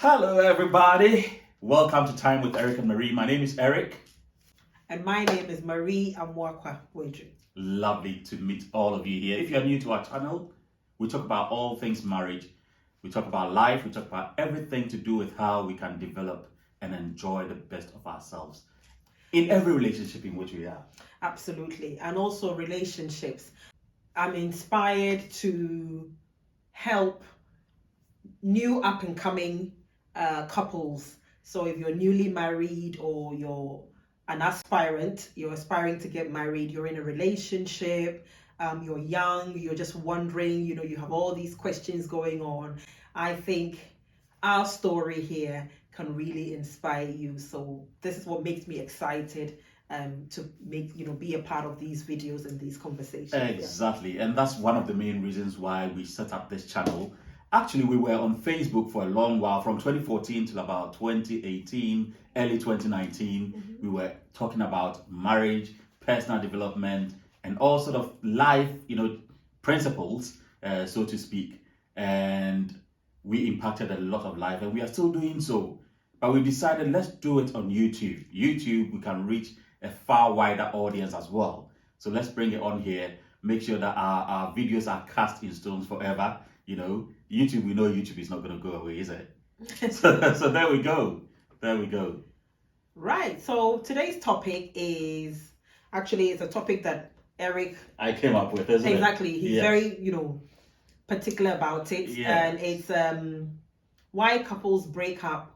Hello, everybody. Welcome to Time with Eric and Marie. My name is Eric. And my name is Marie Amwakwa Wedri. Lovely to meet all of you here. If you're new to our channel, we talk about all things marriage. We talk about life. We talk about everything to do with how we can develop and enjoy the best of ourselves in every relationship in which we are. Absolutely. And also relationships. I'm inspired to help new up and coming couples. So if you're newly married or you're an aspirant, you're aspiring to get married, you're in a relationship, you're young, you're just wondering, you have all these questions going on. I think our story here can really inspire you. So this is what makes me excited to be a part of these videos and these conversations. Exactly. And that's one of the main reasons why we set up this channel. Actually, we were on Facebook for a long while, from 2014 till about 2018, early 2019. We were talking about marriage, personal development, and all sort of life, principles, so to speak. And we impacted a lot of life, and we are still doing so. But we decided, let's do it on YouTube. YouTube, we can reach a far wider audience as well. So let's bring it on here. Make sure that our videos are cast in stones forever. YouTube, we know YouTube is not going to go away, is it? so there we go. There we go. Right. So today's topic is it's a topic that Eric I came up with, isn't exactly. He's very, particular about it. Yeah. And it's why couples break up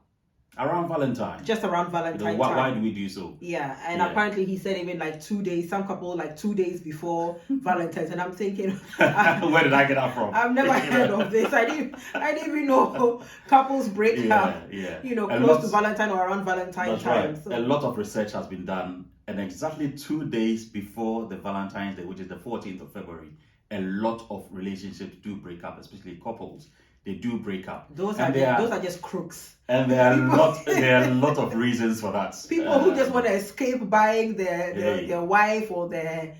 around Valentine. Just around Valentine time. Why do we do so? Yeah, and apparently he said even like 2 days, some couple like 2 days before Valentine's, and I'm thinking, where did I get that from? I've never heard of this. I didn't even know couples break up. Yeah. Close to Valentine or around Valentine time. Right. So. A lot of research has been done, and exactly 2 days before the Valentine's Day, which is the 14th of February, a lot of relationships do break up, especially couples. They do break up. Those are just crooks. And there are a lot of reasons for that. People who just want to escape buying their wife or their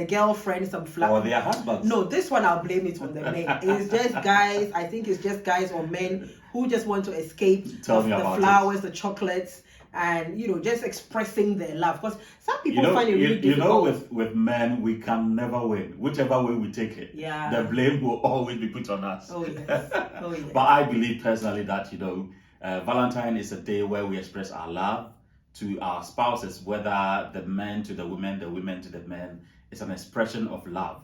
girlfriend some flowers. Or their husbands. No, this one I'll blame it on the men. It's just guys. I think it's just guys or men who just want to escape the flowers, the chocolates, and just expressing their love. Because some people find it really difficult. With men, we can never win. Whichever way we take it, the blame will always be put on us. Oh yes. But I believe personally that Valentine is a day where we express our love to our spouses, whether the men to the women to the men. It's an expression of love,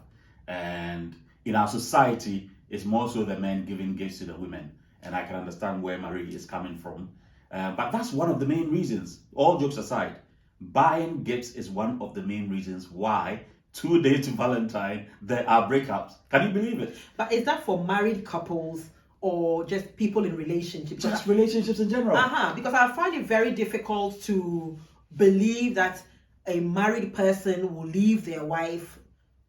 and in our society, it's more so the men giving gifts to the women. And I can understand where Marie is coming from. But that's one of the main reasons. All jokes aside, buying gifts is one of the main reasons why 2 days to Valentine there are breakups. Can you believe it? But is that for married couples or just people in relationships? Just relationships in general. Because I find it very difficult to believe that a married person will leave their wife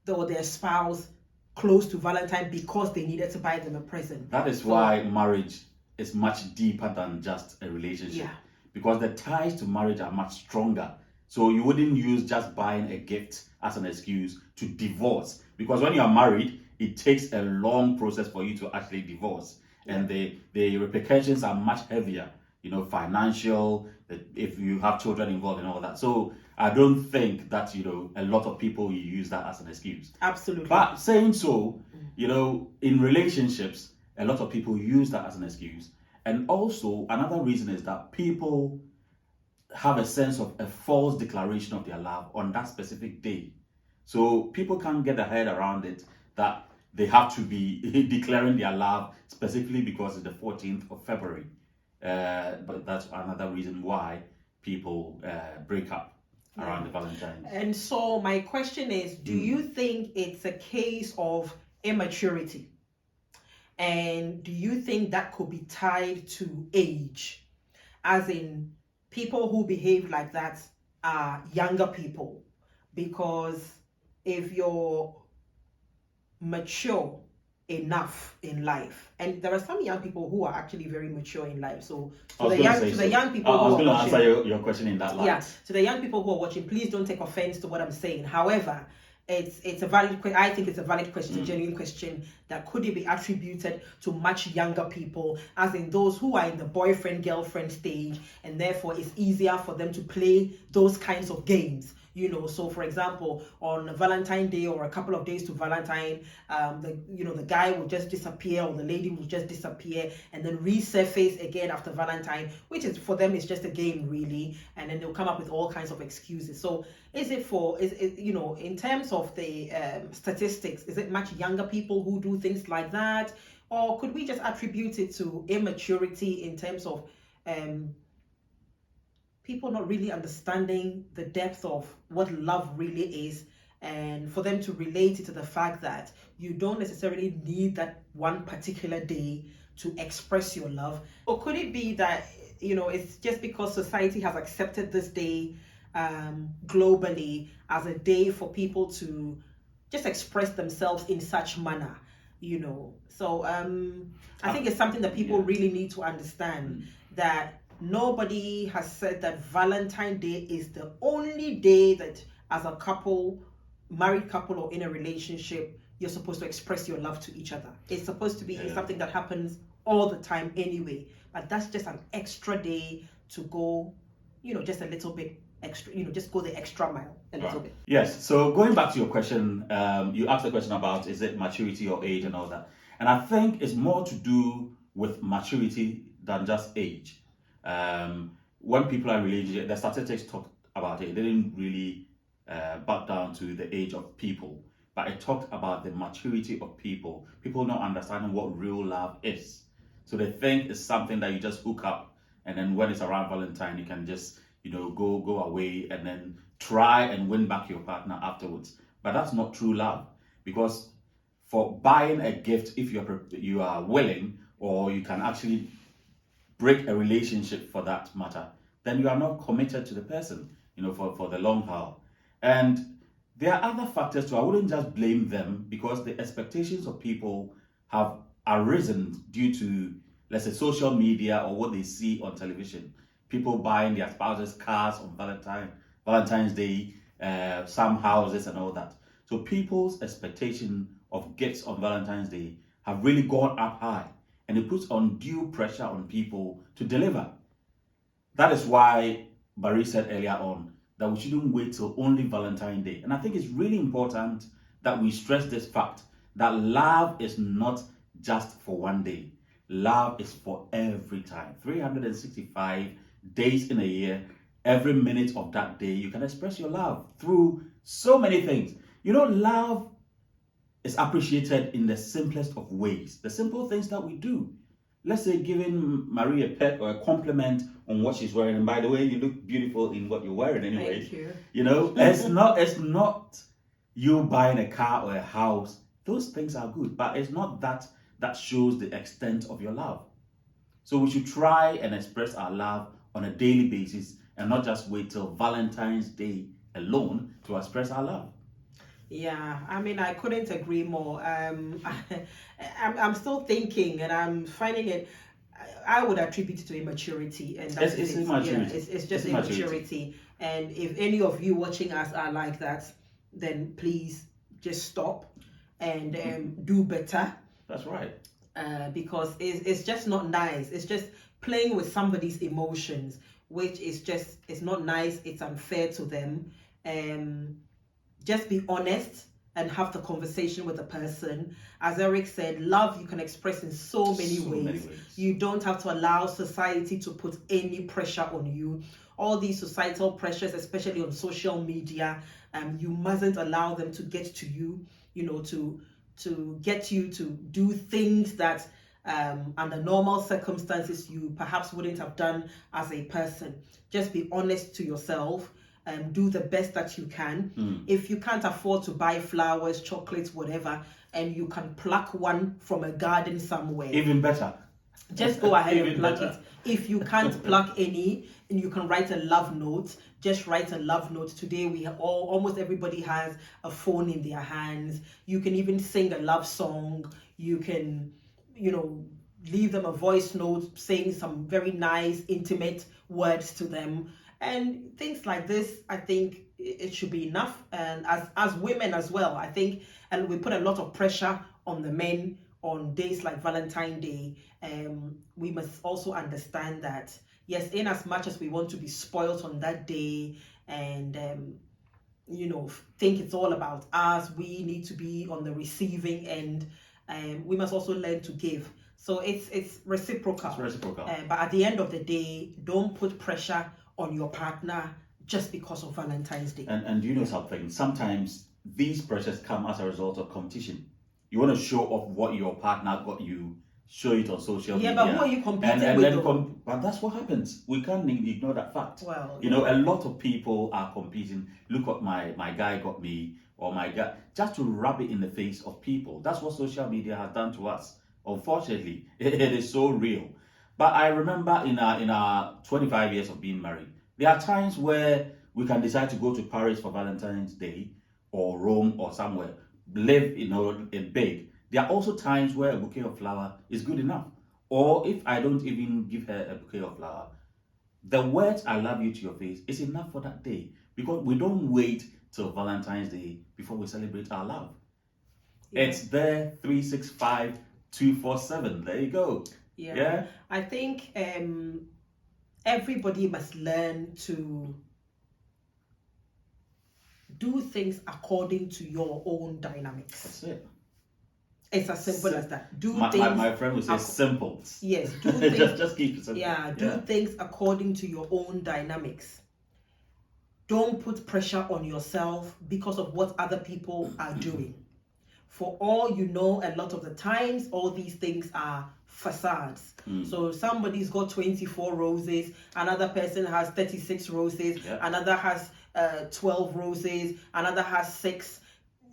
or their spouse close to Valentine because they needed to buy them a present. That is why marriage is much deeper than just a relationship. Yeah. Because the ties to marriage are much stronger. So you wouldn't use just buying a gift as an excuse to divorce. Because when you are married, it takes a long process for you to actually divorce. Yeah. And the repercussions are much heavier, financial, if you have children involved and all that. So I don't think that, a lot of people use that as an excuse. Absolutely. But saying so, in relationships, a lot of people use that as an excuse. And also, another reason is that people have a sense of a false declaration of their love on that specific day. So people can't get their head around it that they have to be declaring their love specifically because it's the 14th of February. But that's another reason why people break up around the Valentine's. And so my question is, do you think it's a case of immaturity? And do you think that could be tied to age? As in, people who behave like that are younger people. Because if you're mature enough in life, and there are some young people who are actually very mature in life. So to the young people I was going to answer your question in that light. Yeah, to the young people who are watching, please don't take offense to what I'm saying. However, it's a valid question. I think it's a valid question, a genuine question, that could it be attributed to much younger people, as in those who are in the boyfriend girlfriend stage, and therefore it's easier for them to play those kinds of games. So for example, on Valentine Day or a couple of days to Valentine, the guy will just disappear, or the lady will just disappear and then resurface again after Valentine, which is for them, it's just a game really, and then they'll come up with all kinds of excuses. So is it in terms of the statistics, is it much younger people who do things like that, or could we just attribute it to immaturity in terms of people not really understanding the depth of what love really is, and for them to relate it to the fact that you don't necessarily need that one particular day to express your love? Or could it be that it's just because society has accepted this day globally as a day for people to just express themselves in such manner? So I think it's something that people really need to understand, that nobody has said that Valentine Day is the only day that, as a couple, married couple, or in a relationship, you're supposed to express your love to each other. It's supposed to be something that happens all the time anyway, but that's just an extra day to go, just a little bit extra, just go the extra mile a little bit. Yes. So going back to your question, you asked the question about, is it maturity or age and all that, and I think it's more to do with maturity than just age. When people are related, the statistics talked about it. They didn't really back down to the age of people, but it talked about the maturity of people. People not understanding what real love is. So they think it's something that you just hook up, and then when it's around Valentine, you can just go away and then try and win back your partner afterwards. But that's not true love, because for buying a gift, if you are willing, or you can actually break a relationship for that matter, then you are not committed to the person, for the long haul. And there are other factors too. I wouldn't just blame them, because the expectations of people have arisen due to, let's say, social media or what they see on television. People buying their spouses cars on Valentine's Day, some houses and all that. So people's expectation of gifts on Valentine's Day have really gone up high, and it puts undue pressure on people to deliver. That is why Barry said earlier on that we shouldn't wait till only Valentine's Day. And I think it's really important that we stress this fact, that love is not just for one day. Love is for every time. 365 days in a year, every minute of that day, you can express your love through so many things. Love is appreciated in the simplest of ways, the simple things that we do. Let's say giving Marie a pet or a compliment on what she's wearing. And by the way, you look beautiful in what you're wearing anyway. Thank you. It's not you buying a car or a house. Those things are good, but it's not that shows the extent of your love. So we should try and express our love on a daily basis, and not just wait till Valentine's Day alone to express our love. Yeah, I couldn't agree more. I'm still thinking, and I'm finding it. I would attribute it to immaturity, and that's It's immaturity. Yeah, it's just immaturity. And if any of you watching us are like that, then please just stop and do better. That's right. Because it's just not nice. It's just playing with somebody's emotions, which is just, it's not nice. It's unfair to them. Just be honest and have the conversation with the person. As Eric said, love you can express in so many ways. You don't have to allow society to put any pressure on you. All these societal pressures, especially on social media, you mustn't allow them to get to you, to get you to do things that under normal circumstances you perhaps wouldn't have done as a person. Just be honest to yourself. Do the best that you can. If you can't afford to buy flowers, chocolates, whatever, and you can pluck one from a garden somewhere, even better. Just go ahead and pluck it. If you can't pluck any, and you can write a love note, just write a love note. Today we have almost everybody has a phone in their hands. You can even sing a love song. You can, leave them a voice note saying some very nice, intimate words to them. And things like this, I think it should be enough. And as women as well, I think, and we put a lot of pressure on the men on days like Valentine's Day. We must also understand that, yes, in as much as we want to be spoiled on that day and think it's all about us, we need to be on the receiving end. We must also learn to give. So it's reciprocal. It's reciprocal. But at the end of the day, don't put pressure on your partner just because of Valentine's Day. And you know something? Sometimes these pressures come as a result of competition. You want to show off what your partner got you, show it on social media. Yeah, but who are you competing with? But that's what happens. We can't ignore that fact. Well, a lot of people are competing. Look what my guy got me, or my guy, just to rub it in the face of people. That's what social media has done to us. Unfortunately, it is so real. But I remember in our 25 years of being married, there are times where we can decide to go to Paris for Valentine's Day, or Rome, or somewhere, live in big. There are also times where a bouquet of flower is good enough. Or if I don't even give her a bouquet of flower, the words "I love you" to your face is enough for that day. Because we don't wait till Valentine's Day before we celebrate our love. Yeah. It's there 365 247. There you go. Yeah. I think everybody must learn to do things according to your own dynamics. That's it. It's as simple as that. My friend would say simple. Yes, do things. just keep it simple. Yeah, do things according to your own dynamics. Don't put pressure on yourself because of what other people are doing. For all you know, a lot of the times, all these things are facades. So somebody's got 24 roses, another person has 36 roses, another has 12 roses, another has 6.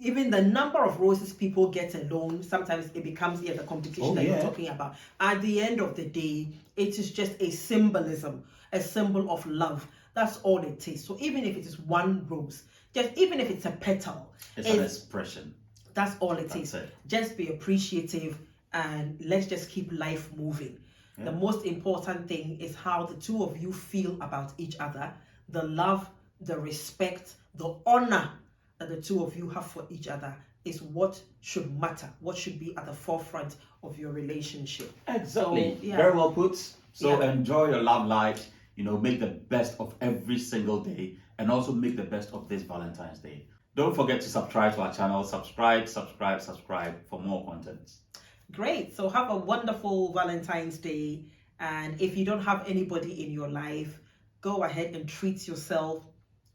Even the number of roses people get alone, sometimes it becomes the competition that you're talking about. At the end of the day, it is just a symbolism, a symbol of love. That's all it is. So even if it is one rose, even if it's a petal, it's an expression. That's all it is. Just be appreciative and let's just keep life moving. The most important thing is how the two of you feel about each other, the love, the respect, the honor that the two of you have for each other is what should matter, what should be at the forefront of your relationship. Exactly. So, very well put. So enjoy your love life. Make the best of every single day, and also make the best of this Valentine's Day. Don't forget to subscribe to our channel. Subscribe for more content. Great. So have a wonderful Valentine's Day. And if you don't have anybody in your life, go ahead and treat yourself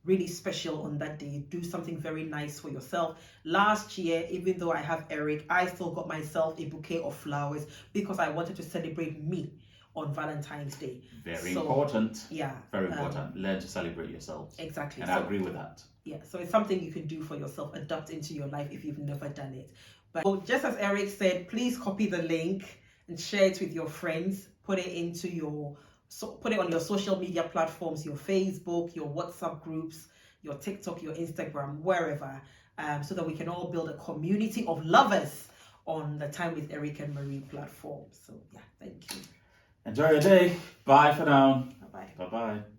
really special on that day. Do something very nice for yourself. Last year, even though I have Eric, I still got myself a bouquet of flowers because I wanted to celebrate me on Valentine's Day. Very important. Yeah. Very important. Learn to celebrate yourself. Exactly. And I agree with that. Yeah. So it's something you can do for yourself, adopt into your life if you've never done it. But just as Eric said, please copy the link and share it with your friends. Put it on your social media platforms, your Facebook, your WhatsApp groups, your TikTok, your Instagram, wherever, so that we can all build a community of lovers on the Time with Eric and Marie platform. So yeah, thank you. Enjoy your day. Bye for now. Bye-bye. Bye-bye.